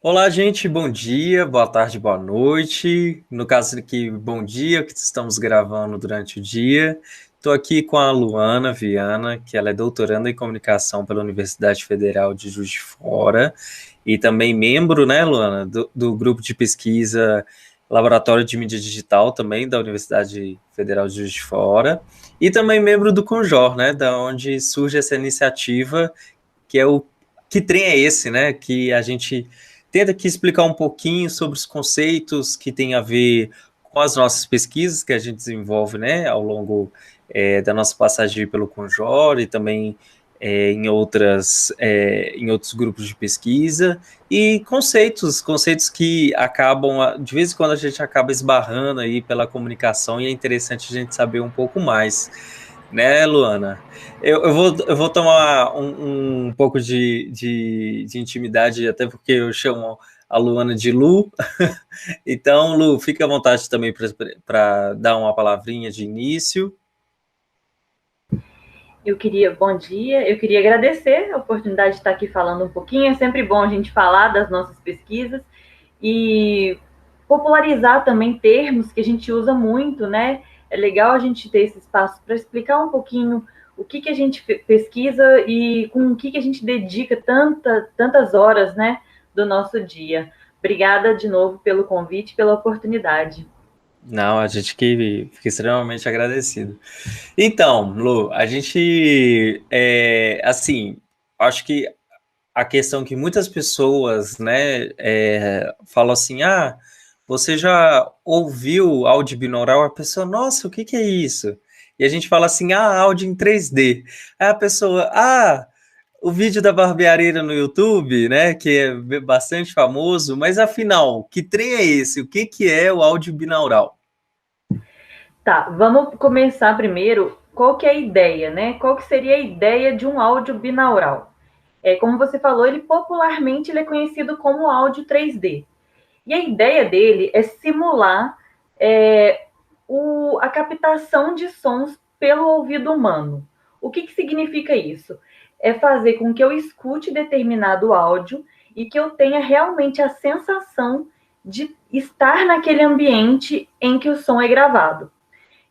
Olá, gente, bom dia, boa tarde, boa noite. No caso aqui, bom dia, que estamos gravando durante o dia. Estou aqui com a Luana Viana, que ela é doutoranda em comunicação pela Universidade Federal de Juiz de Fora e também membro, né, Luana, do grupo de pesquisa Laboratório de Mídia Digital também da Universidade Federal de Juiz de Fora e também membro do Conjor, né, da onde surge essa iniciativa que é o que trem é esse, né? Que a gente tenta aqui explicar um pouquinho sobre os conceitos que tem a ver com as nossas pesquisas que a gente desenvolve, né, ao longo da nossa passagem pelo Conjor e também em outros grupos de pesquisa e conceitos que acabam, de vez em quando a gente acaba esbarrando aí pela comunicação e é interessante a gente saber um pouco mais, né, Luana? Eu vou tomar um pouco de intimidade, até porque eu chamo a Luana de Lu. Então, Lu, fica à vontade também para dar uma palavrinha de início. Bom dia, eu queria agradecer a oportunidade de estar aqui falando um pouquinho. É sempre bom a gente falar das nossas pesquisas e popularizar também termos que a gente usa muito, né? É legal a gente ter esse espaço para explicar um pouquinho o que a gente pesquisa e com o que a gente dedica tantas horas, né, do nosso dia. Obrigada de novo pelo convite, pela oportunidade. Não, a gente que fica extremamente agradecido. Então, Lu, a gente, assim, acho que a questão que muitas pessoas, né, falam assim, você já ouviu áudio binaural? A pessoa, nossa, o que que é isso? E a gente fala assim, áudio em 3D. Aí a pessoa, o vídeo da barbeareira no YouTube, né, que é bastante famoso, mas afinal, que trem é esse? O que que é o áudio binaural? Tá, vamos começar primeiro. Qual que é a ideia, né? Qual que seria a ideia de um áudio binaural? Como você falou, ele é conhecido como áudio 3D. E a ideia dele é simular a captação de sons pelo ouvido humano. O que significa isso? É fazer com que eu escute determinado áudio e que eu tenha realmente a sensação de estar naquele ambiente em que o som é gravado.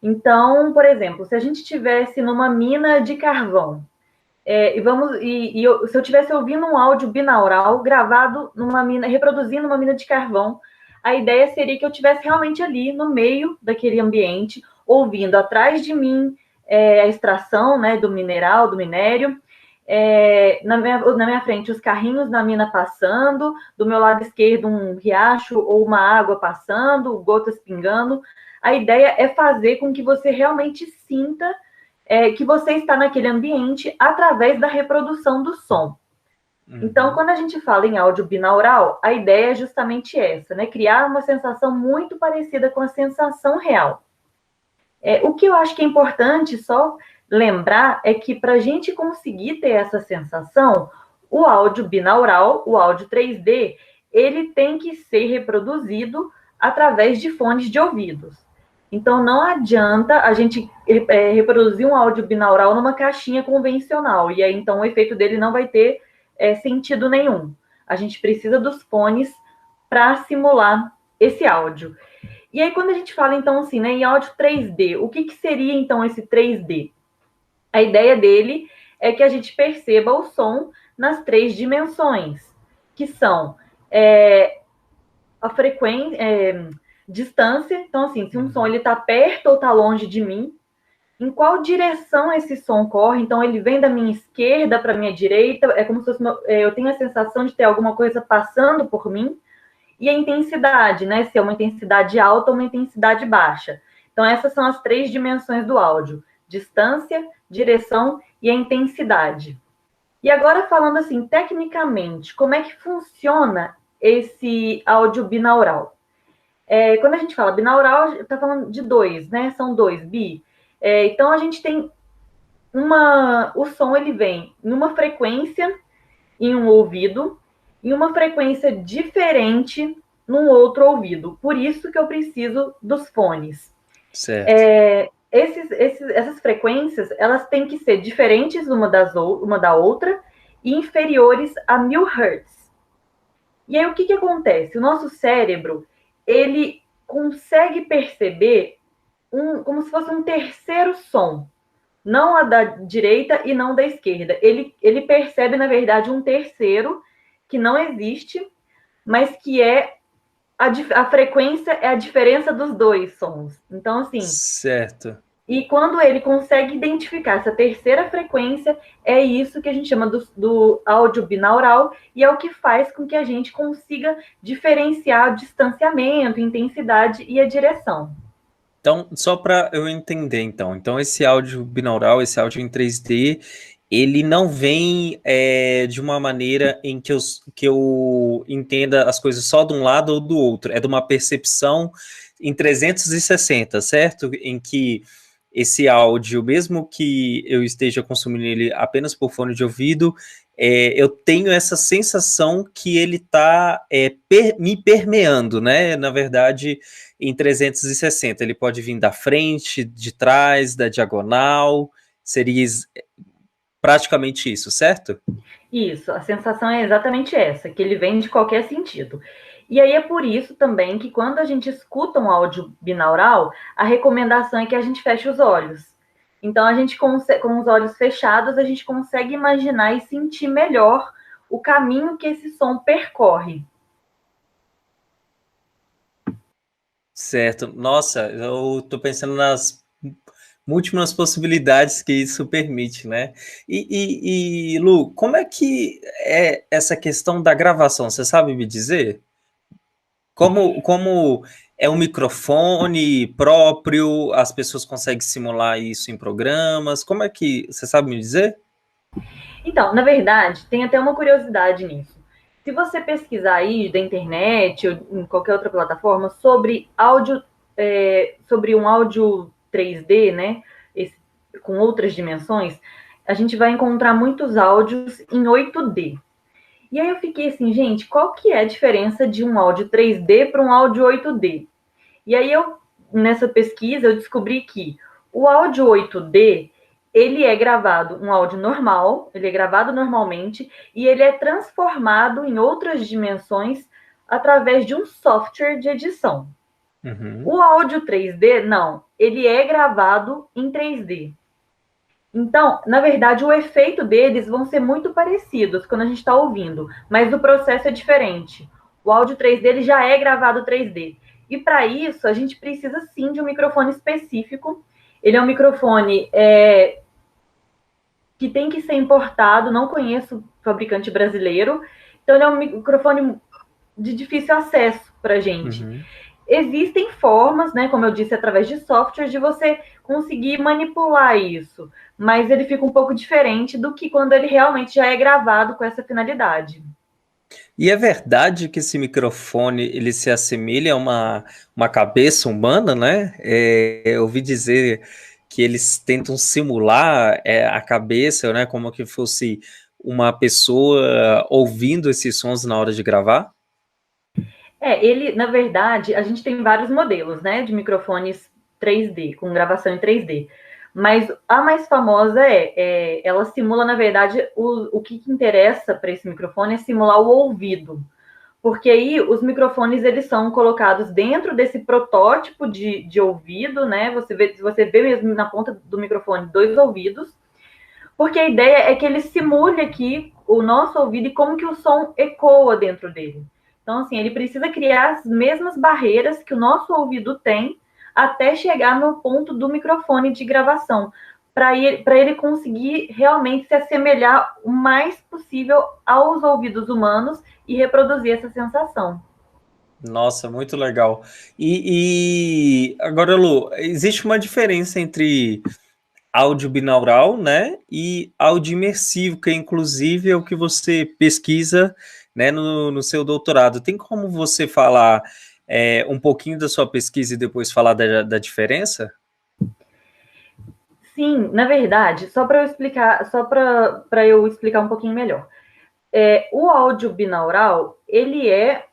Então, por exemplo, se a gente estivesse numa mina de carvão, se eu estivesse ouvindo um áudio binaural gravado numa mina, reproduzindo uma mina de carvão, a ideia seria que eu estivesse realmente ali no meio daquele ambiente, ouvindo atrás de mim a extração, né, do mineral, do minério, na minha frente os carrinhos na mina passando, do meu lado esquerdo um riacho ou uma água passando, gotas pingando. A ideia é fazer com que você realmente sinta que você está naquele ambiente através da reprodução do som. Então, Uhum. quando a gente fala em áudio binaural, a ideia é justamente essa, né? Criar uma sensação muito parecida com a sensação real. O que eu acho que é importante só lembrar é que para a gente conseguir ter essa sensação, o áudio binaural, o áudio 3D, ele tem que ser reproduzido através de fones de ouvidos. Então não adianta a gente reproduzir um áudio binaural numa caixinha convencional, e aí então o efeito dele não vai ter sentido nenhum. A gente precisa dos fones para simular esse áudio. E aí, quando a gente fala, então, assim, né, em áudio 3D, o que seria, então, esse 3D? A ideia dele é que a gente perceba o som nas três dimensões, que são a frequência, distância. Então, assim, se um som Uhum. ele está perto ou está longe de mim, em qual direção esse som corre? Então, ele vem da minha esquerda para a minha direita, é como se fosse eu tenho a sensação de ter alguma coisa passando por mim, e a intensidade, né? Se é uma intensidade alta ou uma intensidade baixa. Então, essas são as três dimensões do áudio: distância, direção e a intensidade. E agora, falando assim, tecnicamente, como é que funciona esse áudio binaural? Quando a gente fala binaural, está falando de dois, né? São dois, bi. Então, a gente tem o som ele vem em uma frequência em um ouvido e uma frequência diferente num outro ouvido. Por isso que eu preciso dos fones. Certo. Essas frequências elas têm que ser diferentes uma da outra e inferiores a 1000 Hz. E aí, o que acontece? O nosso cérebro, ele consegue perceber como se fosse um terceiro som, não a da direita e não da esquerda. Ele percebe, na verdade, um terceiro que não existe, mas que é a frequência é a diferença dos dois sons. Então, assim, Certo. e quando ele consegue identificar essa terceira frequência, é isso que a gente chama do áudio binaural, e é o que faz com que a gente consiga diferenciar o distanciamento, intensidade e a direção. Então, só para eu entender, então esse áudio binaural, esse áudio em 3D, ele não vem de uma maneira em que eu entenda as coisas só de um lado ou do outro, é de uma percepção em 360, certo? Em que esse áudio, mesmo que eu esteja consumindo ele apenas por fone de ouvido, eu tenho essa sensação que ele está me permeando, né? Na verdade, em 360, ele pode vir da frente, de trás, da diagonal, seria praticamente isso, certo? Isso, a sensação é exatamente essa, que ele vem de qualquer sentido. E aí é por isso também que quando a gente escuta um áudio binaural, a recomendação é que a gente feche os olhos. Então a gente com os olhos fechados, a gente consegue imaginar e sentir melhor o caminho que esse som percorre. Certo. Nossa, eu estou pensando nas múltiplas possibilidades que isso permite, né? E, Lu, como é que é essa questão da gravação? Você sabe me dizer? Como é um microfone próprio? As pessoas conseguem simular isso em programas? Como é que você sabe me dizer? Então, na verdade, tem até uma curiosidade nisso. Se você pesquisar aí da internet ou em qualquer outra plataforma sobre áudio, sobre um áudio 3D, né, com outras dimensões, a gente vai encontrar muitos áudios em 8D. E aí eu fiquei assim, gente, qual que é a diferença de um áudio 3D para um áudio 8D? E aí nessa pesquisa, eu descobri que o áudio 8D, ele é gravado um áudio normal, ele é gravado normalmente, e ele é transformado em outras dimensões através de um software de edição. Uhum. O áudio 3D, não, ele é gravado em 3D. Então, na verdade, o efeito deles vão ser muito parecidos quando a gente está ouvindo, mas o processo é diferente. O áudio 3D ele já é gravado 3D. E para isso, a gente precisa sim de um microfone específico. Ele é um microfone que tem que ser importado, não conheço fabricante brasileiro. Então, ele é um microfone de difícil acesso para a gente. Uhum. Existem formas, né, como eu disse, através de software, de você conseguir manipular isso, mas ele fica um pouco diferente do que quando ele realmente já é gravado com essa finalidade. E é verdade que esse microfone ele se assemelha a uma cabeça humana, né? Eu ouvi dizer que eles tentam simular a cabeça, né? Como que fosse uma pessoa ouvindo esses sons na hora de gravar. Ele, na verdade, a gente tem vários modelos, né, de microfones 3D, com gravação em 3D. Mas a mais famosa ela simula, na verdade, o que interessa para esse microfone é simular o ouvido. Porque aí os microfones eles são colocados dentro desse protótipo de ouvido, né? Você vê mesmo na ponta do microfone dois ouvidos, porque a ideia é que ele simule aqui o nosso ouvido e como que o som ecoa dentro dele. Então, assim, ele precisa criar as mesmas barreiras que o nosso ouvido tem até chegar no ponto do microfone de gravação, para ele conseguir realmente se assemelhar o mais possível aos ouvidos humanos e reproduzir essa sensação. Nossa, muito legal. E agora, Lu, existe uma diferença entre áudio binaural, né, e áudio imersivo, que inclusive é o que você pesquisa, né, no seu doutorado. Tem como você falar um pouquinho da sua pesquisa e depois falar da diferença? Sim, na verdade, só para eu explicar um pouquinho melhor. O áudio binaural, ele é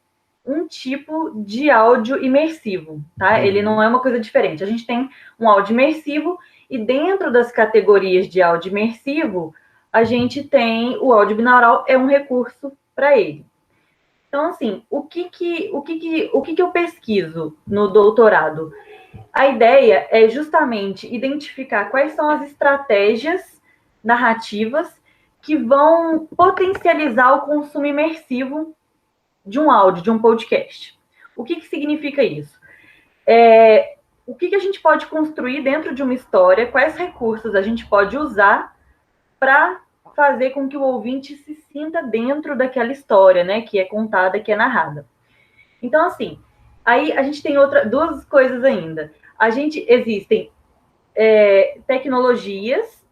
um tipo de áudio imersivo, tá? Ele não é uma coisa diferente. A gente tem um áudio imersivo e dentro das categorias de áudio imersivo, a gente tem o áudio binaural, é um recurso para ele. Então, assim, o que eu pesquiso no doutorado? A ideia é justamente identificar quais são as estratégias narrativas que vão potencializar o consumo imersivo de um áudio, de um podcast. O que significa isso? O que a gente pode construir dentro de uma história, quais recursos a gente pode usar para fazer com que o ouvinte se sinta dentro daquela história, né, que é contada, que é narrada. Então, assim, aí a gente tem duas coisas ainda. Existem tecnologias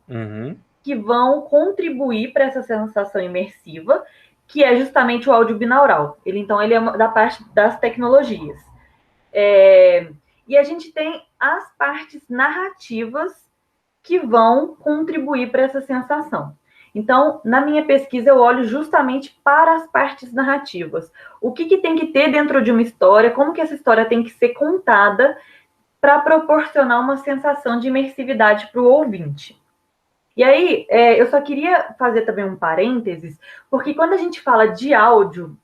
que vão contribuir para essa sensação imersiva, que é justamente o áudio binaural. Então, ele é da parte das tecnologias. E a gente tem as partes narrativas que vão contribuir para essa sensação. Então, na minha pesquisa, eu olho justamente para as partes narrativas. O que tem que ter dentro de uma história, como que essa história tem que ser contada para proporcionar uma sensação de imersividade para o ouvinte. E aí, eu só queria fazer também um parênteses, porque quando a gente fala de áudio,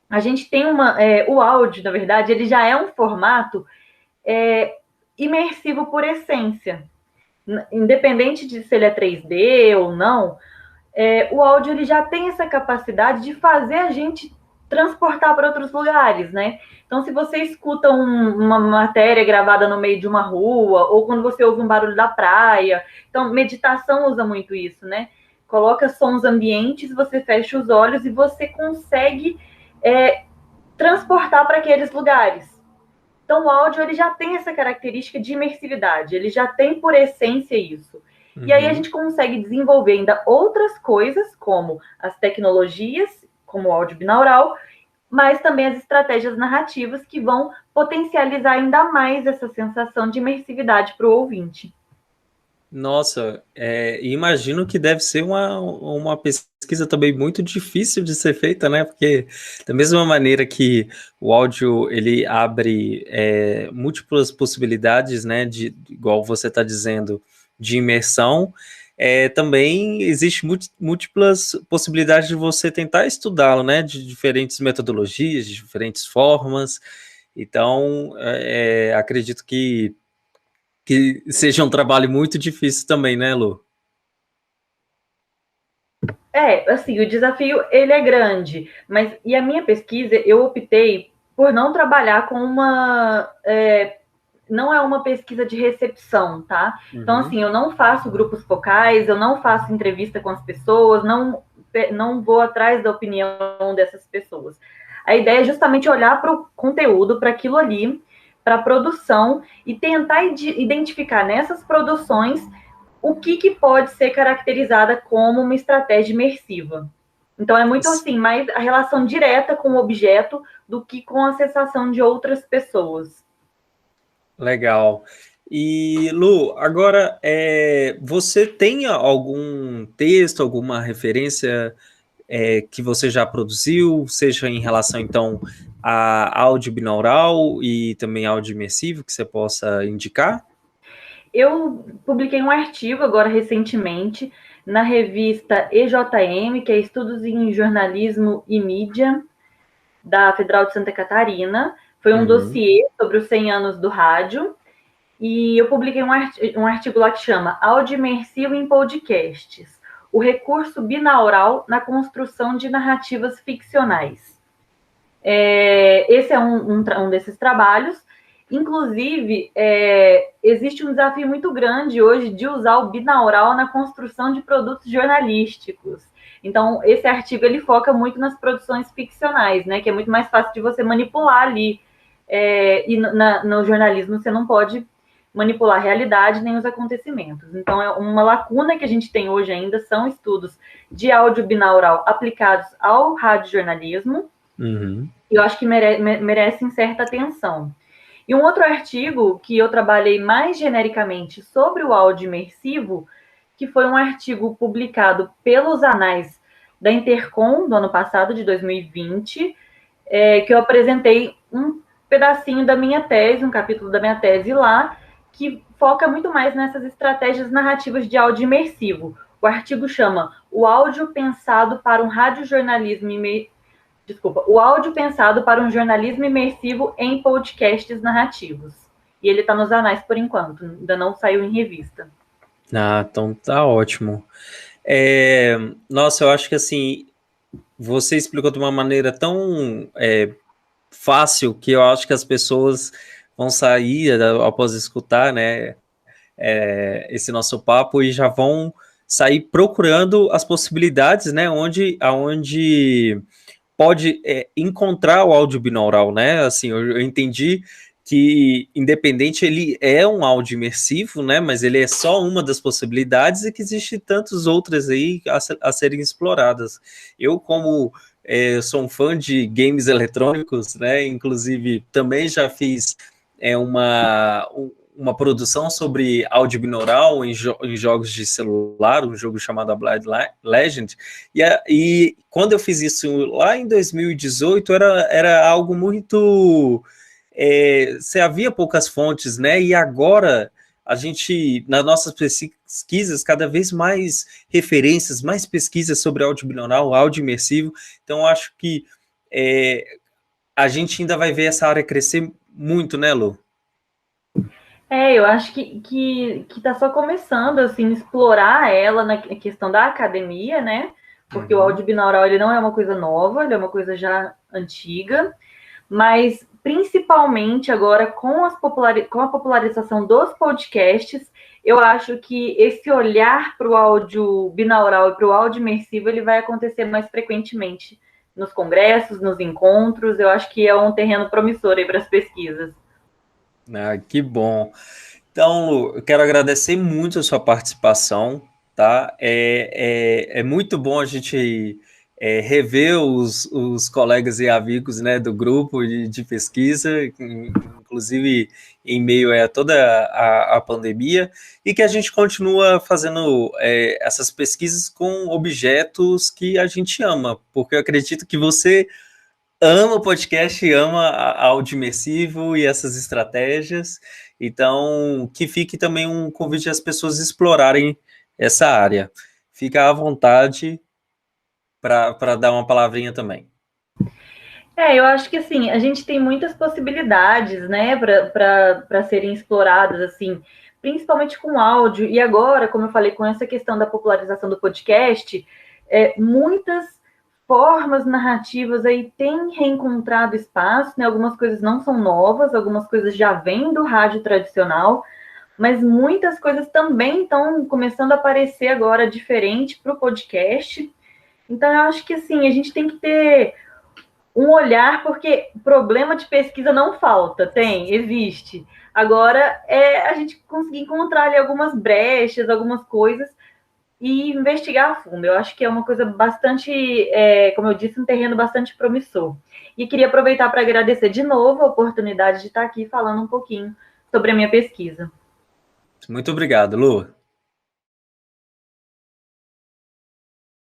a gente tem o áudio, na verdade, ele já é um formato imersivo por essência. Independente de se ele é 3D ou não, o áudio ele já tem essa capacidade de fazer a gente transportar para outros lugares, né? Então, se você escuta uma matéria gravada no meio de uma rua, ou quando você ouve um barulho da praia, então, meditação usa muito isso, né? Coloca sons ambientes, você fecha os olhos e você consegue transportar para aqueles lugares. Então, o áudio ele já tem essa característica de imersividade, ele já tem por essência isso. E aí a gente consegue desenvolver ainda outras coisas, como as tecnologias, como o áudio binaural, mas também as estratégias narrativas que vão potencializar ainda mais essa sensação de imersividade para o ouvinte. Nossa, imagino que deve ser uma pesquisa também muito difícil de ser feita, né? Porque da mesma maneira que o áudio ele abre múltiplas possibilidades, né? Igual você está dizendo, de imersão, também existe múltiplas possibilidades de você tentar estudá-lo, né? De diferentes metodologias, de diferentes formas. Então, acredito que seja um trabalho muito difícil também, né, Lu? Assim, o desafio, ele é grande, mas, e a minha pesquisa, eu optei por não trabalhar com não é uma pesquisa de recepção, tá? Então, assim, eu não faço grupos focais, eu não faço entrevista com as pessoas, não vou atrás da opinião dessas pessoas. A ideia é justamente olhar para o conteúdo, para aquilo ali, para a produção, e tentar identificar nessas produções o que pode ser caracterizada como uma estratégia imersiva. Então, é muito assim, mais a relação direta com o objeto do que com a sensação de outras pessoas. Legal. E, Lu, agora, você tem algum texto, alguma referência que você já produziu, seja em relação, então, a áudio binaural e também áudio imersivo, que você possa indicar? Eu publiquei um artigo agora recentemente na revista EJM, que é Estudos em Jornalismo e Mídia, da Federal de Santa Catarina. Foi um dossiê sobre os 100 anos do rádio. E eu publiquei um artigo lá que chama Áudio imersivo em podcasts, o recurso binaural na construção de narrativas ficcionais. Esse é um desses trabalhos. Inclusive, existe um desafio muito grande hoje de usar o binaural na construção de produtos jornalísticos. Então, esse artigo ele foca muito nas produções ficcionais, né? Que é muito mais fácil de você manipular ali. E no jornalismo você não pode manipular a realidade nem os acontecimentos. Então, é uma lacuna que a gente tem hoje ainda são estudos de áudio binaural aplicados ao radiojornalismo. E eu acho que merecem certa atenção. E um outro artigo que eu trabalhei mais genericamente sobre o áudio imersivo, que foi um artigo publicado pelos anais da Intercom do ano passado, de 2020, que eu apresentei um pedacinho da minha tese, um capítulo da minha tese lá, que foca muito mais nessas estratégias narrativas de áudio imersivo. O artigo chama O Áudio Pensado para um Radiojornalismo Desculpa, o áudio pensado para um jornalismo imersivo em podcasts narrativos. E ele está nos anais por enquanto, ainda não saiu em revista. Ah, então tá ótimo. Nossa, eu acho que assim, você explicou de uma maneira tão fácil que eu acho que as pessoas vão sair após escutar, né, esse nosso papo e já vão sair procurando as possibilidades, né, aonde pode encontrar o áudio binaural, né? Assim, eu entendi que independente ele é um áudio imersivo, né? Mas ele é só uma das possibilidades e que existe tantas outras aí a serem exploradas. Eu como sou um fã de games eletrônicos, né? Inclusive também já fiz uma produção sobre áudio binaural em jogos de celular, um jogo chamado Blind Legend, e quando eu fiz isso lá em 2018, era algo muito... você havia poucas fontes, né? E agora a gente, nas nossas pesquisas, cada vez mais referências, mais pesquisas sobre áudio binaural, áudio imersivo. Então, acho que a gente ainda vai ver essa área crescer muito, né, Lu? Eu acho que tá só começando, assim, explorar ela na questão da academia, né? Porque o áudio binaural, ele não é uma coisa nova, ele é uma coisa já antiga, mas principalmente agora com a popularização dos podcasts, eu acho que esse olhar para o áudio binaural e para o áudio imersivo, ele vai acontecer mais frequentemente nos congressos, nos encontros. Eu acho que é um terreno promissor aí para as pesquisas. Ah, que bom. Então, Lu, eu quero agradecer muito a sua participação, tá? É muito bom a gente rever os colegas e amigos, né, do grupo de pesquisa, inclusive em meio a toda a pandemia, e que a gente continua fazendo essas pesquisas com objetos que a gente ama, porque eu acredito que você ama o podcast, ama áudio imersivo e essas estratégias. Então, que fique também um convite às pessoas explorarem essa área. Fica à vontade para dar uma palavrinha também. Eu acho que assim, a gente tem muitas possibilidades, né, para serem exploradas, assim, principalmente com áudio. E agora, como eu falei, com essa questão da popularização do podcast, muitas formas narrativas aí têm reencontrado espaço, né? Algumas coisas não são novas, algumas coisas já vêm do rádio tradicional, mas muitas coisas também estão começando a aparecer agora diferente para o podcast. Então, eu acho que assim, a gente tem que ter um olhar, porque problema de pesquisa não falta, existe. Agora é a gente conseguir encontrar ali algumas brechas, algumas coisas e investigar a fundo. Eu acho que é uma coisa bastante, como eu disse, um terreno bastante promissor. E queria aproveitar para agradecer de novo a oportunidade de estar aqui falando um pouquinho sobre a minha pesquisa. Muito obrigado, Lu.